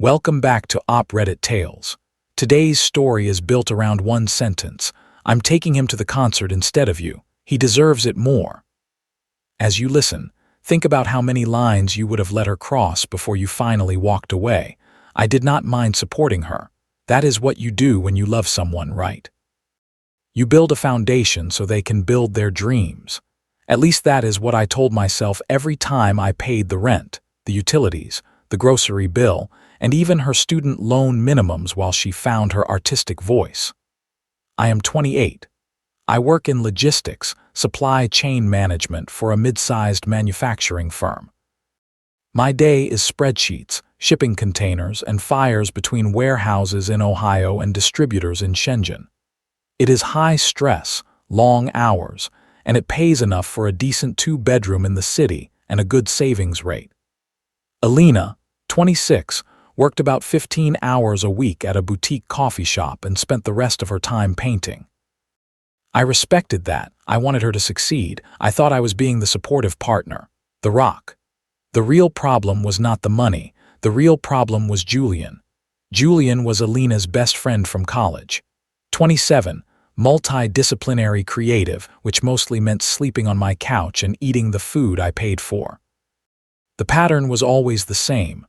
Welcome back to Reddit Tales. Today's story is built around one sentence. I'm taking him to the concert instead of you. He deserves it more. As you listen, think about how many lines you would have let her cross before you finally walked away. I did not mind supporting her. That is what you do when you love someone, right? You build a foundation so they can build their dreams. At least that is what I told myself every time I paid the rent, the utilities, the grocery bill, and even her student loan minimums while she found her artistic voice. I am 28. I work in logistics, supply chain management for a mid-sized manufacturing firm. My day is spreadsheets, shipping containers, and fires between warehouses in Ohio and distributors in Shenzhen. It is high stress, long hours, and it pays enough for a decent two-bedroom in the city and a good savings rate. Alina, 26, worked about 15 hours a week at a boutique coffee shop and spent the rest of her time painting. I respected that. I wanted her to succeed. I thought I was being the supportive partner, the rock. The real problem was not the money. The real problem was Julian. Julian was Alina's best friend from college. 27, multidisciplinary creative, which mostly meant sleeping on my couch and eating the food I paid for. The pattern was always the same.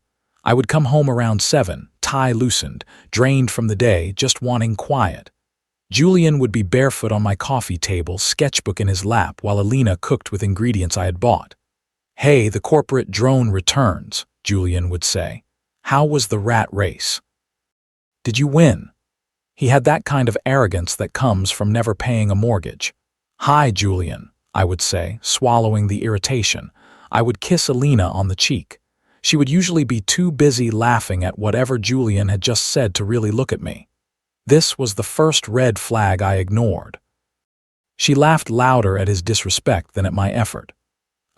I would come home around 7, tie loosened, drained from the day, just wanting quiet. Julian would be barefoot on my coffee table, sketchbook in his lap, while Alina cooked with ingredients I had bought. "Hey, the corporate drone returns," Julian would say. "How was the rat race? Did you win?" He had that kind of arrogance that comes from never paying a mortgage. "Hi, Julian," I would say, swallowing the irritation. I would kiss Alina on the cheek. She would usually be too busy laughing at whatever Julian had just said to really look at me. This was the first red flag I ignored. She laughed louder at his disrespect than at my effort.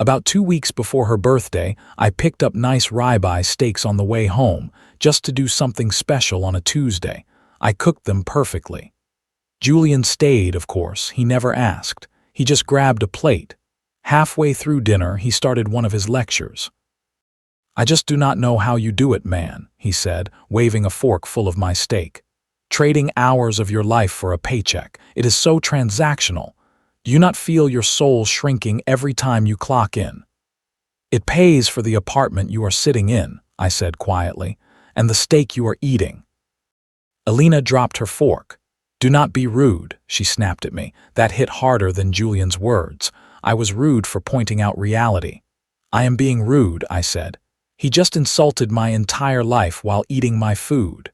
About 2 weeks before her birthday, I picked up nice ribeye steaks on the way home, just to do something special on a Tuesday. I cooked them perfectly. Julian stayed, of course. He never asked. He just grabbed a plate. Halfway through dinner, he started one of his lectures. "I just do not know how you do it, man," he said, waving a fork full of my steak. "Trading hours of your life for a paycheck. It is so transactional. Do you not feel your soul shrinking every time you clock in?" "It pays for the apartment you are sitting in," I said quietly, "and the steak you are eating." Alina dropped her fork. "Do not be rude," she snapped at me. That hit harder than Julian's words. I was rude for pointing out reality. "I am being rude," I said. "He just insulted my entire life while eating my food."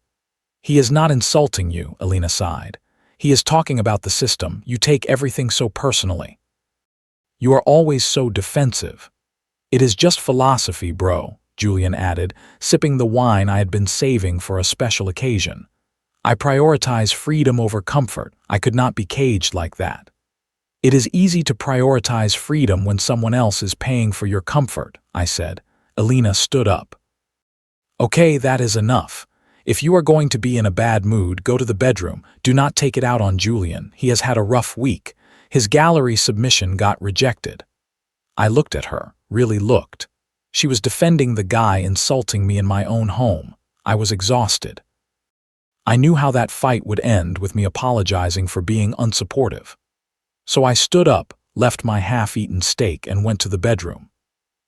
"He is not insulting you," Alina sighed. "He is talking about the system. You take everything so personally. You are always so defensive." "It is just philosophy, bro," Julian added, sipping the wine I had been saving for a special occasion. "I prioritize freedom over comfort. I could not be caged like that." "It is easy to prioritize freedom when someone else is paying for your comfort," I said. Alina stood up. "Okay, that is enough. If you are going to be in a bad mood, go to the bedroom. Do not take it out on Julian. He has had a rough week. His gallery submission got rejected." I looked at her, really looked. She was defending the guy insulting me in my own home. I was exhausted. I knew how that fight would end with me apologizing for being unsupportive. So I stood up, left my half-eaten steak, and went to the bedroom.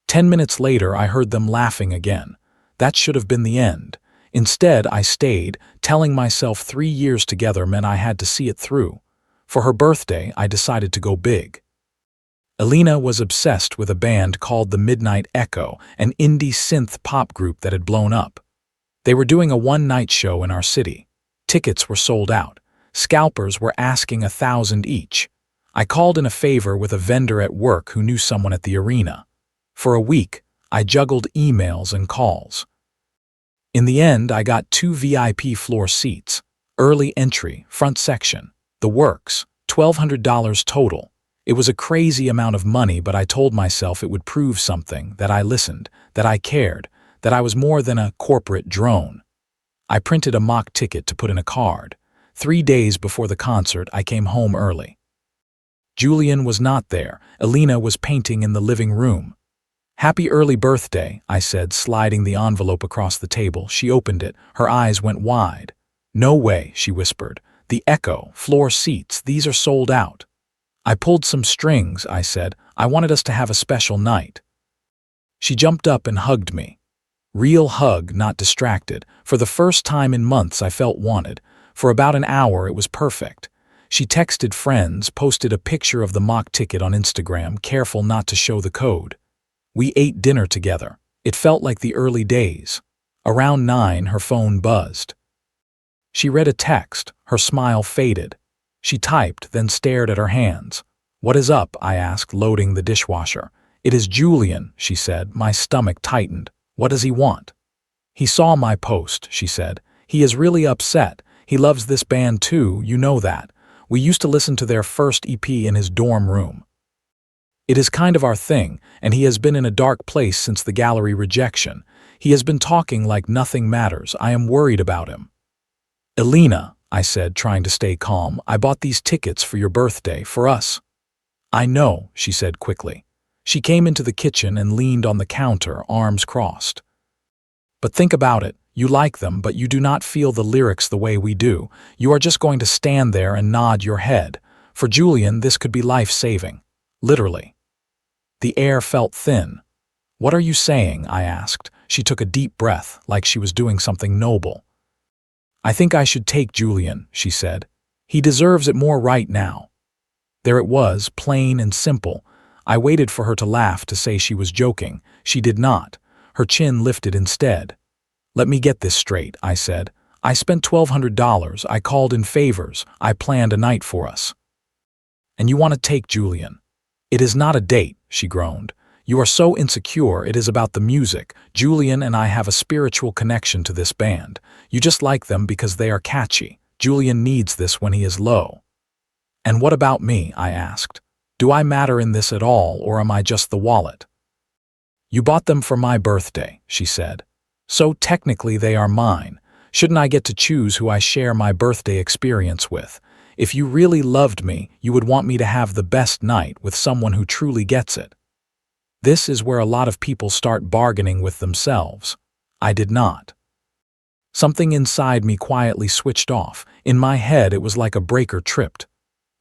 10 minutes later, I heard them laughing again. That should have been the end. Instead, I stayed, telling myself 3 years together meant I had to see it through. For her birthday, I decided to go big. Alina was obsessed with a band called the Midnight Echo, an indie synth pop group that had blown up. They were doing a one-night show in our city. Tickets were sold out. Scalpers were asking $1,000 each. I called in a favor with a vendor at work who knew someone at the arena. For a week, I juggled emails and calls. In the end, I got 2 VIP floor seats, early entry, front section, the works, $1,200 total. It was a crazy amount of money, but I told myself it would prove something, that I listened, that I cared, that I was more than a corporate drone. I printed a mock ticket to put in a card. 3 days before the concert, I came home early. Julian was not there. Alina was painting in the living room. Happy early birthday, I said, sliding the envelope across the table. She opened it. Her eyes went wide. No way, she whispered. The Echo, floor seats, these are sold out. I pulled some strings, I said. I wanted us to have a special night. She jumped up and hugged me. Real hug, not distracted. For the first time in months, I felt wanted. For about an hour, it was perfect. She texted friends, posted a picture of the mock ticket on Instagram, careful not to show the code. We ate dinner together. It felt like the early days. Around 9, her phone buzzed. She read a text. Her smile faded. She typed, then stared at her hands. What is up? I asked, loading the dishwasher. It is Julian, she said. My stomach tightened. What does he want? He saw my post, she said. He is really upset. He loves this band too, you know that. We used to listen to their first EP in his dorm room. It is kind of our thing, and he has been in a dark place since the gallery rejection. He has been talking like nothing matters. I am worried about him. Elena, I said, trying to stay calm, I bought these tickets for your birthday, for us. I know, she said quickly. She came into the kitchen and leaned on the counter, arms crossed. But think about it. You like them, but you do not feel the lyrics the way we do. You are just going to stand there and nod your head. For Julian, this could be life-saving. Literally. The air felt thin. What are you saying? I asked. She took a deep breath, like she was doing something noble. I think I should take Julian, she said. He deserves it more right now. There it was, plain and simple. I waited for her to laugh, to say she was joking. She did not. Her chin lifted instead. Let me get this straight, I said. I spent $1,200. I called in favors. I planned a night for us. And you want to take Julian? It is not a date, she groaned. You are so insecure. It is about the music. Julian and I have a spiritual connection to this band. You just like them because they are catchy. Julian needs this when he is low. And what about me? I asked. Do I matter in this at all, or am I just the wallet? You bought them for my birthday, she said. So technically they are mine. Shouldn't I get to choose who I share my birthday experience with? If you really loved me, you would want me to have the best night with someone who truly gets it. This is where a lot of people start bargaining with themselves. I did not. Something inside me quietly switched off. In my head, it was like a breaker tripped.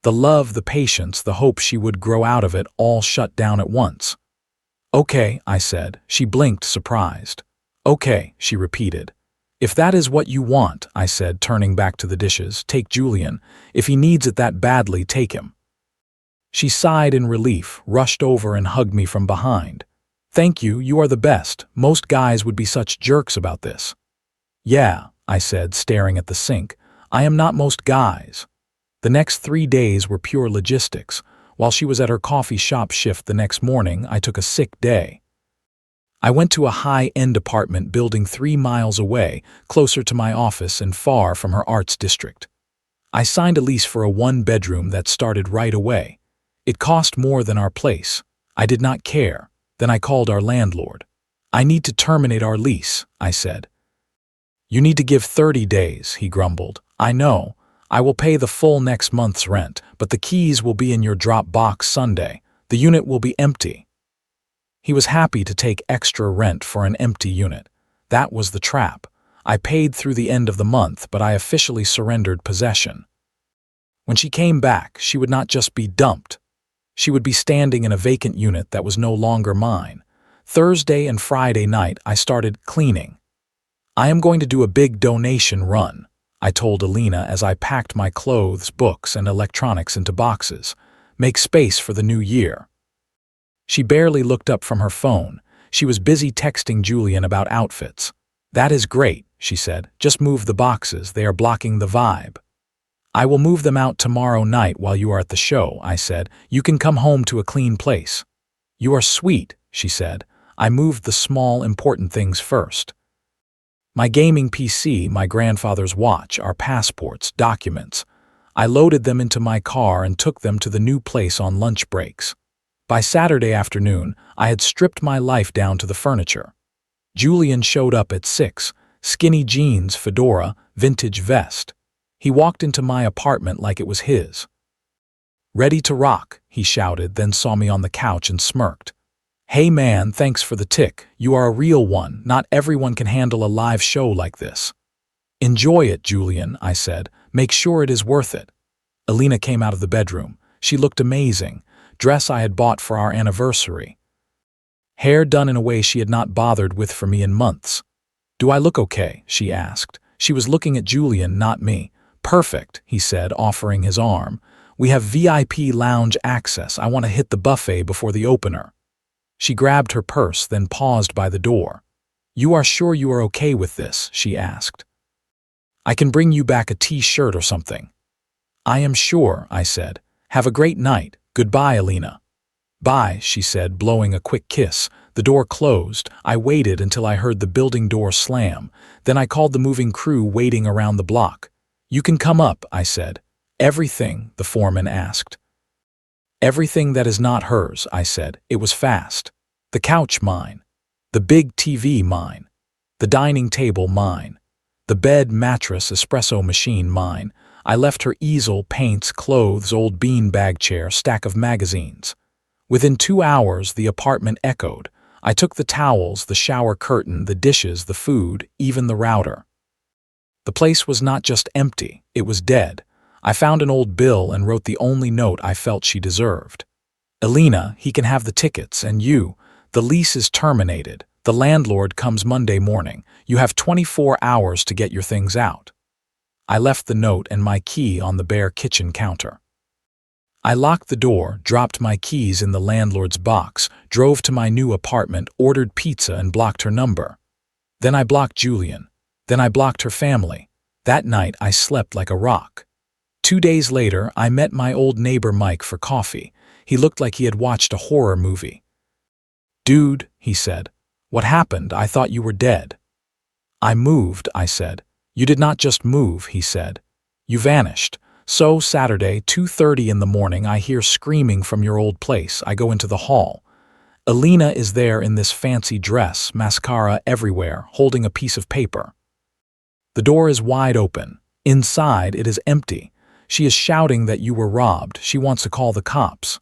The love, the patience, the hope she would grow out of it all shut down at once. Okay, I said. She blinked, surprised. Okay, she repeated. If that is what you want, I said, turning back to the dishes, take Julian. If he needs it that badly, take him. She sighed in relief, rushed over and hugged me from behind. Thank you, you are the best. Most guys would be such jerks about this. Yeah, I said, staring at the sink. I am not most guys. The next 3 days were pure logistics. While she was at her coffee shop shift the next morning, I took a sick day. I went to a high-end apartment building 3 miles away, closer to my office and far from her arts district. I signed a lease for a 1-bedroom that started right away. It cost more than our place. I did not care. Then I called our landlord. I need to terminate our lease, I said. You need to give 30 days, he grumbled. I know. I will pay the full next month's rent, but the keys will be in your drop box Sunday. The unit will be empty. He was happy to take extra rent for an empty unit. That was the trap. I paid through the end of the month, but I officially surrendered possession. When she came back, she would not just be dumped. She would be standing in a vacant unit that was no longer mine. Thursday and Friday night, I started cleaning. I am going to do a big donation run, I told Elena as I packed my clothes, books, and electronics into boxes. Make space for the new year. She barely looked up from her phone. She was busy texting Julian about outfits. That is great, she said. Just move the boxes. They are blocking the vibe. I will move them out tomorrow night while you are at the show, I said. You can come home to a clean place. You are sweet, she said. I moved the small, important things first. My gaming PC, my grandfather's watch, our passports, documents. I loaded them into my car and took them to the new place on lunch breaks. By Saturday afternoon, I had stripped my life down to the furniture. Julian showed up at 6, skinny jeans, fedora, vintage vest. He walked into my apartment like it was his. Ready to rock, he shouted, then saw me on the couch and smirked. Hey man, thanks for the tick. You are a real one. Not everyone can handle a live show like this. Enjoy it, Julian, I said. Make sure it is worth it. Alina came out of the bedroom. She looked amazing. Dress I had bought for our anniversary. Hair done in a way she had not bothered with for me in months. Do I look okay? She asked. She was looking at Julian, not me. Perfect, he said, offering his arm. We have VIP lounge access. I want to hit the buffet before the opener. She grabbed her purse, then paused by the door. You are sure you are okay with this? She asked. I can bring you back a t-shirt or something. I am sure, I said. Have a great night. Goodbye, Alina. Bye, she said, blowing a quick kiss. The door closed. I waited until I heard the building door slam. Then I called the moving crew waiting around the block. You can come up, I said. Everything, the foreman asked. Everything that is not hers, I said. It was fast. The couch mine. The big TV mine. The dining table mine. The bed, mattress, espresso machine mine. I left her easel, paints, clothes, old beanbag chair, stack of magazines. Within 2 hours, the apartment echoed. I took the towels, the shower curtain, the dishes, the food, even the router. The place was not just empty, it was dead. I found an old bill and wrote the only note I felt she deserved. Alina, he can have the tickets, and you, the lease is terminated. The landlord comes Monday morning. You have 24 hours to get your things out. I left the note and my key on the bare kitchen counter. I locked the door, dropped my keys in the landlord's box, drove to my new apartment, ordered pizza and blocked her number. Then I blocked Julian. Then I blocked her family. That night I slept like a rock. 2 days later, I met my old neighbor Mike for coffee. He looked like he had watched a horror movie. Dude, he said, what happened? I thought you were dead. I moved, I said. You did not just move, he said. You vanished. So, Saturday, 2:30 in the morning, I hear screaming from your old place. I go into the hall. Alina is there in this fancy dress, mascara everywhere, holding a piece of paper. The door is wide open. Inside, it is empty. She is shouting that you were robbed. She wants to call the cops.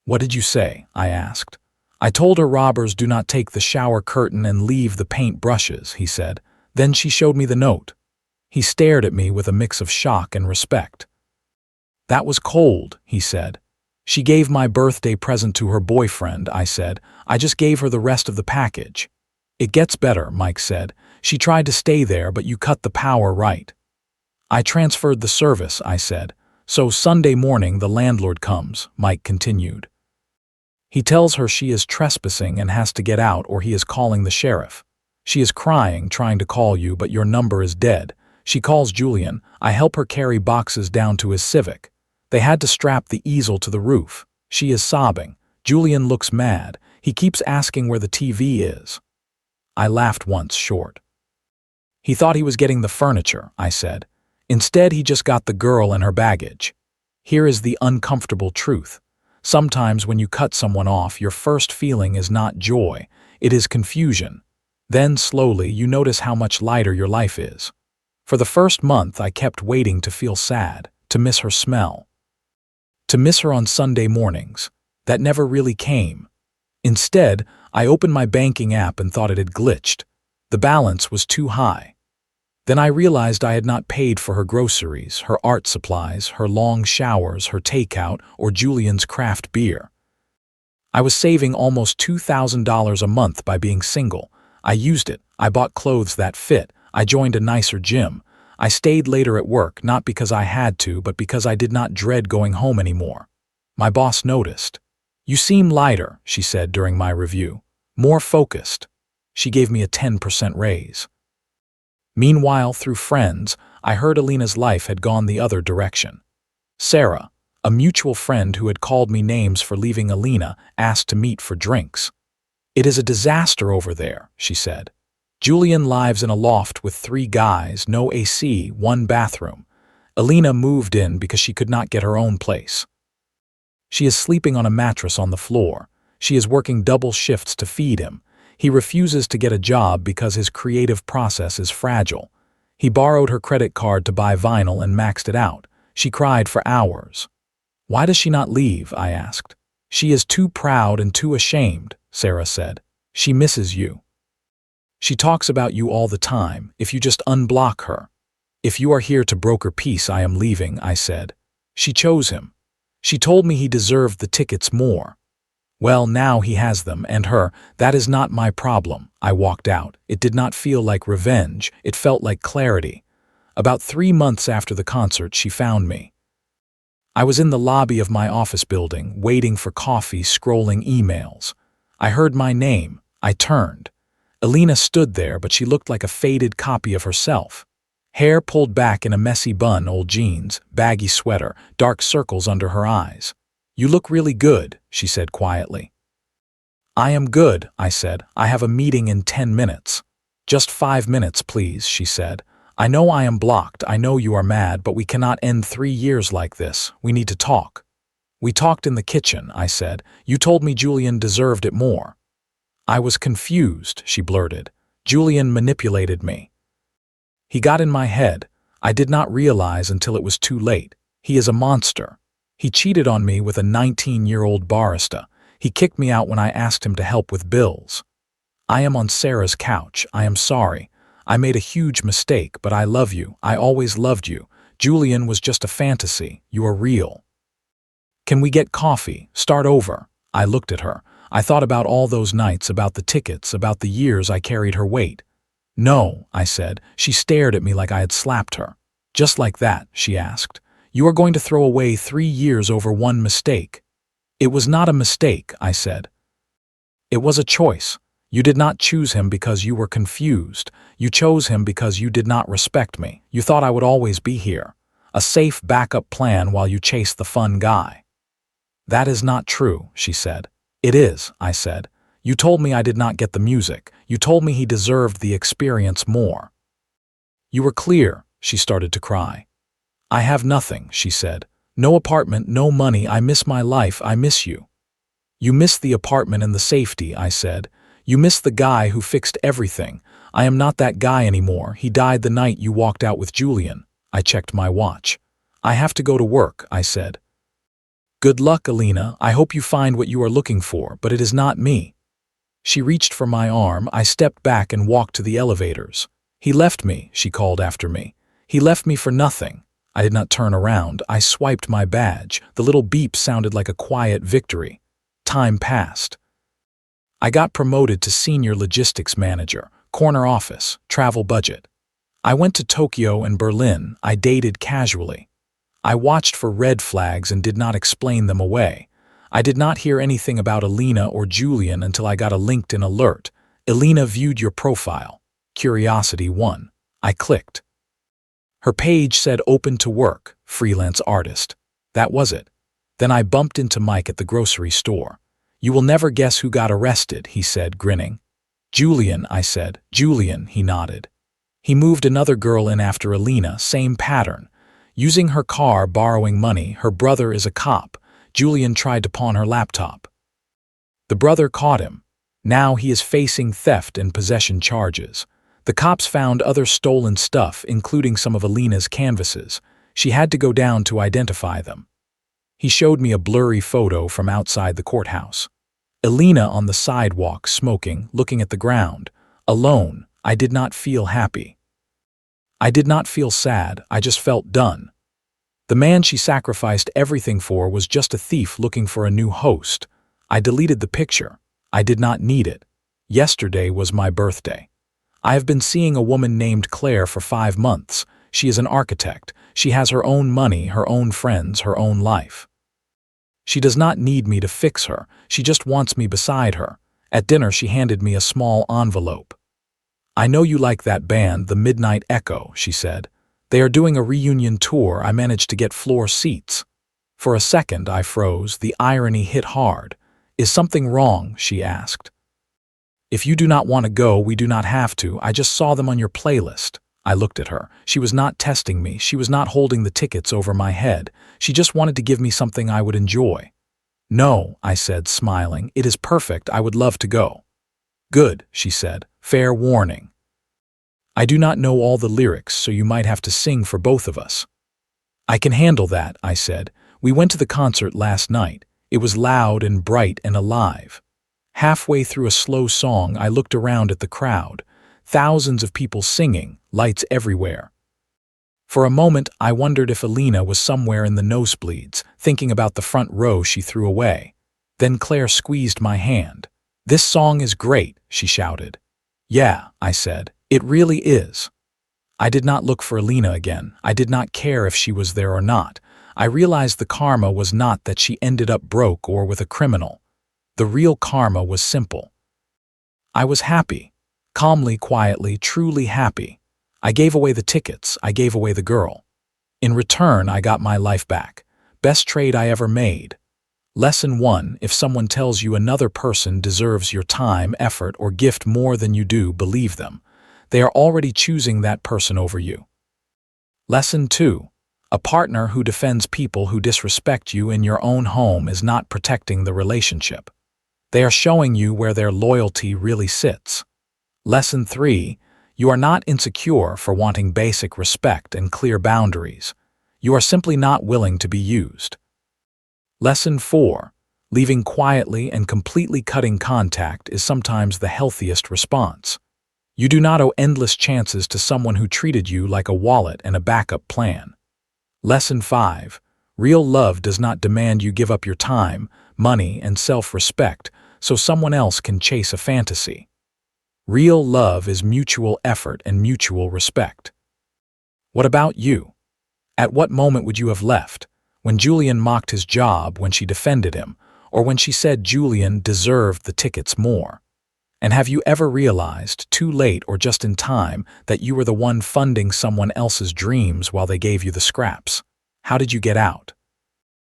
What did you say? I asked. I told her robbers do not take the shower curtain and leave the paint brushes, he said. Then she showed me the note. He stared at me with a mix of shock and respect. That was cold, he said. She gave my birthday present to her boyfriend, I said. I just gave her the rest of the package. It gets better, Mike said. She tried to stay there, but you cut the power right. I transferred the service, I said. So Sunday morning the landlord comes, Mike continued. He tells her she is trespassing and has to get out or he is calling the sheriff. She is crying, trying to call you, but your number is dead. She calls Julian. I help her carry boxes down to his Civic. They had to strap the easel to the roof. She is sobbing. Julian looks mad. He keeps asking where the TV is. I laughed once short. He thought he was getting the furniture, I said. Instead, he just got the girl and her baggage. Here is the uncomfortable truth. Sometimes when you cut someone off, your first feeling is not joy, it is confusion. Then, slowly, you notice how much lighter your life is. For the first month, I kept waiting to feel sad, to miss her smell. To miss her on Sunday mornings. That never really came. Instead, I opened my banking app and thought it had glitched. The balance was too high. Then I realized I had not paid for her groceries, her art supplies, her long showers, her takeout, or Julian's craft beer. I was saving almost $2,000 a month by being single. I used it. I bought clothes that fit. I joined a nicer gym. I stayed later at work, not because I had to, but because I did not dread going home anymore. My boss noticed. You seem lighter, she said during my review. More focused. She gave me a 10% raise. Meanwhile, through friends, I heard Alina's life had gone the other direction. Sarah, a mutual friend who had called me names for leaving Alina, asked to meet for drinks. It is a disaster over there, she said. Julian lives in a loft with 3 guys, no AC, 1 bathroom. Alina moved in because she could not get her own place. She is sleeping on a mattress on the floor. She is working double shifts to feed him. He refuses to get a job because his creative process is fragile. He borrowed her credit card to buy vinyl and maxed it out. She cried for hours. Why does she not leave? I asked. She is too proud and too ashamed. Sarah said. She misses you. She talks about you all the time, if you just unblock her. If you are here to broker peace, I am leaving, I said. She chose him. She told me he deserved the tickets more. Well, now he has them, and her. That is not my problem. I walked out. It did not feel like revenge. It felt like clarity. About 3 months after the concert, she found me. I was in the lobby of my office building, waiting for coffee, scrolling emails. I heard my name. I turned. Alina stood there, but she looked like a faded copy of herself. Hair pulled back in a messy bun, old jeans, baggy sweater, dark circles under her eyes. You look really good, she said quietly. I am good, I said. I have a meeting in 10 minutes. Just 5 minutes, please, she said. I know I am blocked, I know you are mad, but we cannot end 3 years like this. We need to talk. We talked in the kitchen, I said. You told me Julian deserved it more. I was confused, she blurted. Julian manipulated me. He got in my head. I did not realize until it was too late. He is a monster. He cheated on me with a 19-year-old barista. He kicked me out when I asked him to help with bills. I am on Sarah's couch. I am sorry. I made a huge mistake, but I love you. I always loved you. Julian was just a fantasy. You are real. Can we get coffee? Start over. I looked at her. I thought about all those nights, about the tickets, about the years I carried her weight. No, I said. She stared at me like I had slapped her. Just like that, she asked. You are going to throw away 3 years over one mistake. It was not a mistake, I said. It was a choice. You did not choose him because you were confused. You chose him because you did not respect me. You thought I would always be here. A safe backup plan while you chased the fun guy. That is not true, she said. It is, I said. You told me I did not get the music. You told me he deserved the experience more. You were clear, she started to cry. I have nothing, she said. No apartment, no money. I miss my life. I miss you. You miss the apartment and the safety, I said. You miss the guy who fixed everything. I am not that guy anymore. He died the night you walked out with Julian. I checked my watch. I have to go to work, I said. Good luck, Alina. I hope you find what you are looking for, but it is not me. She reached for my arm. I stepped back and walked to the elevators. He left me, she called after me. He left me for nothing. I did not turn around. I swiped my badge. The little beep sounded like a quiet victory. Time passed. I got promoted to senior logistics manager, corner office, travel budget. I went to Tokyo and Berlin. I dated casually. I watched for red flags and did not explain them away. I did not hear anything about Alina or Julian until I got a LinkedIn alert. Alina viewed your profile. Curiosity won. I clicked. Her page said open to work, freelance artist. That was it. Then I bumped into Mike at the grocery store. You will never guess who got arrested, he said, grinning. Julian, I said. Julian, he nodded. He moved another girl in after Alina, same pattern. Using her car, borrowing money. Her brother is a cop. Julian tried to pawn her laptop. The brother caught him. Now he is facing theft and possession charges. The cops found other stolen stuff, including some of Alina's canvases. She had to go down to identify them. He showed me a blurry photo from outside the courthouse. Alina on the sidewalk, smoking, looking at the ground. Alone. I did not feel happy. I did not feel sad. I just felt done. The man she sacrificed everything for was just a thief looking for a new host. I deleted the picture. I did not need it. Yesterday was my birthday. I have been seeing a woman named Claire for 5 months. She is an architect. She has her own money, her own friends, her own life. She does not need me to fix her. She just wants me beside her. At dinner, she handed me a small envelope. I know you like that band, the Midnight Echo, she said. They are doing a reunion tour. I managed to get floor seats. For a second, I froze. The irony hit hard. Is something wrong? She asked. If you do not want to go, we do not have to. I just saw them on your playlist. I looked at her. She was not testing me. She was not holding the tickets over my head. She just wanted to give me something I would enjoy. No, I said, smiling. It is perfect. I would love to go. Good, she said. Fair warning. I do not know all the lyrics, so you might have to sing for both of us. I can handle that, I said. We went to the concert last night. It was loud and bright and alive. Halfway through a slow song, I looked around at the crowd. Thousands of people singing, lights everywhere. For a moment, I wondered if Alina was somewhere in the nosebleeds, thinking about the front row she threw away. Then Claire squeezed my hand. "This song is great," she shouted. "Yeah," I said, "it really is." I did not look for Alina again. I did not care if she was there or not. I realized the karma was not that she ended up broke or with a criminal. The real karma was simple. I was happy. Calmly, quietly, truly happy. I gave away the tickets. I gave away the girl. In return, I got my life back. Best trade I ever made. Lesson 1. If someone tells you another person deserves your time, effort, or gift more than you do, believe them. They are already choosing that person over you. Lesson 2. A partner who defends people who disrespect you in your own home is not protecting the relationship. They are showing you where their loyalty really sits. Lesson 3. You are not insecure for wanting basic respect and clear boundaries. You are simply not willing to be used. Lesson 4. Leaving quietly and completely cutting contact is sometimes the healthiest response. You do not owe endless chances to someone who treated you like a wallet and a backup plan. Lesson 5. Real love does not demand you give up your time, money, and self-respect so someone else can chase a fantasy. Real love is mutual effort and mutual respect. What about you? At what moment would you have left? When Julian mocked his job, when she defended him, or when she said Julian deserved the tickets more? And have you ever realized, too late or just in time, that you were the one funding someone else's dreams while they gave you the scraps? How did you get out?